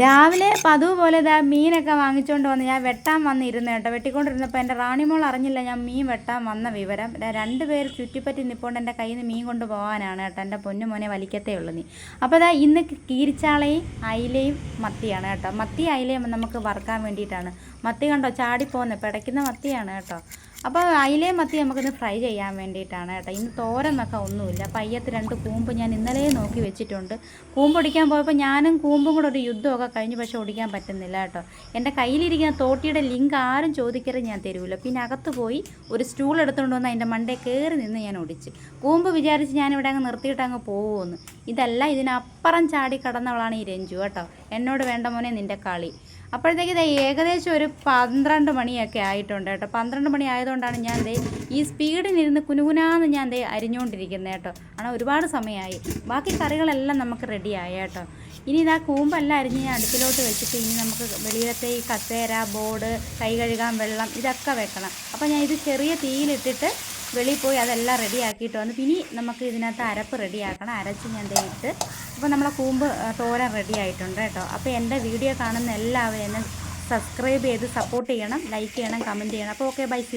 രാവിലെ പതിവ് പോലെ മീനൊക്കെ വാങ്ങിച്ചുകൊണ്ട് വന്ന് ഞാൻ വെട്ടാൻ വന്നിരുന്നു കേട്ടോ. വെട്ടിക്കൊണ്ടിരുന്നപ്പോൾ എൻ്റെ റാണിമോൾ അറിഞ്ഞില്ല ഞാൻ മീൻ വെട്ടാൻ വന്ന വിവരം. രണ്ടുപേർ ചുറ്റിപ്പറ്റി നിൽപ്പുണ്ട് എൻ്റെ കയ്യിൽ നിന്ന് മീൻ കൊണ്ട് പോകാനാണ് കേട്ടോ. എൻ്റെ പൊന്നു മോനെ വലിക്കത്തേ ഉള്ളൂ നീ. അപ്പോൾ ഇന്ന് കീരിച്ചാളയും അയിലയും മത്തിയാണ് കേട്ടോ. മത്തി അയിലയും നമുക്ക് വറുക്കാൻ വേണ്ടിയിട്ടാണ്. മത്തി കണ്ടോ ചാടിപ്പോകുന്നത്, പിടയ്ക്കുന്ന മത്തിയാണ് കേട്ടോ. അപ്പോൾ അയിലയും മത്തി നമുക്കിന്ന് ഫ്രൈ ചെയ്യാൻ വേണ്ടിയിട്ടാണ് കേട്ടോ. ഇന്ന് തോരൻ വെക്കാൻ ഒന്നുമില്ല. പയ്യത്ത് 2 കൂമ്പ് ഞാൻ ഇന്നലെ നോക്കി വെച്ചിട്ടുണ്ട്. കൂമ്പ് ഒടിക്കാൻ പോയപ്പോൾ ഞാനും കൂമ്പും കൂടെ ഒരു യുദ്ധമൊക്കെ കഴിഞ്ഞ്, പക്ഷേ ഒടിക്കാൻ പറ്റുന്നില്ല കേട്ടോ. എൻ്റെ കയ്യിലിരിക്കുന്ന തോട്ടിയുടെ ലിങ്ക് ആരും ചോദിക്കരുത്, ഞാൻ തരൂല. പിന്നെ അകത്ത് പോയി ഒരു സ്റ്റൂൾ എടുത്തുകൊണ്ട് വന്ന് അതിൻ്റെ മണ്ടേ കയറി നിന്ന് ഞാൻ ഒടിച്ച്. കൂമ്പ് വിചാരിച്ച് ഞാനിവിടെ അങ്ങ് നിർത്തിയിട്ട് അങ്ങ് പോകുമെന്ന്. ഇതല്ല, ഇതിനപ്പുറം ചാടി കടന്നവളാണ് ഈ രഞ്ജു കേട്ടോ. എന്നോട് വേണ്ട മോനെ നിൻ്റെ കളി. അപ്പോഴത്തേക്ക് ഏകദേശം ഒരു 12 മണിയൊക്കെ ആയിട്ടുണ്ട് കേട്ടോ. 12 മണി ആയതുകൊണ്ടാണ് ഞാൻ ഈ സ്പീഡിലിരുന്ന് കുനുകുനാന്ന് ഞാൻ അരിഞ്ഞുകൊണ്ടിരിക്കുന്നത് കേട്ടോ. ஆனால் ഒരുപാട് സമയമായി. ബാക്കി കറികളെല്ലാം നമുക്ക് റെഡിയായി കേട്ടോ. ഇനി കൂമ്പെല്ലാം അരിഞ്ഞ് ഞാൻ അടുപ്പിലോട്ട് വെച്ചിട്ട് ഇനി നമുക്ക് വെളിയിലത്തെ ഈ കസേര, ബോർഡ്, കൈ കഴുകാൻ വെള്ളം ഇതൊക്കെ വെക്കണം. അപ്പോൾ ഞാൻ ഇത് ചെറിയ തീയിലിട്ടിട്ട് വെളിയിൽ പോയി അതെല്ലാം റെഡിയാക്കിയിട്ട് വന്ന് പിന്നെ നമുക്ക് ഇതിനകത്ത് അരപ്പ് റെഡിയാക്കണം. അരച്ച് ഞാൻ ഇട്ട് അപ്പോൾ നമ്മളെ കൂമ്പ് തോരൻ റെഡി ആയിട്ടുണ്ട് കേട്ടോ. അപ്പോൾ എൻ്റെ വീഡിയോ കാണുന്ന എല്ലാവരും എന്നെ സബ്സ്ക്രൈബ് ചെയ്ത് സപ്പോർട്ട് ചെയ്യണം, ലൈക്ക് ചെയ്യണം, കമൻറ്റ് ചെയ്യണം. അപ്പോൾ ഓക്കെ, ബൈ, സീ.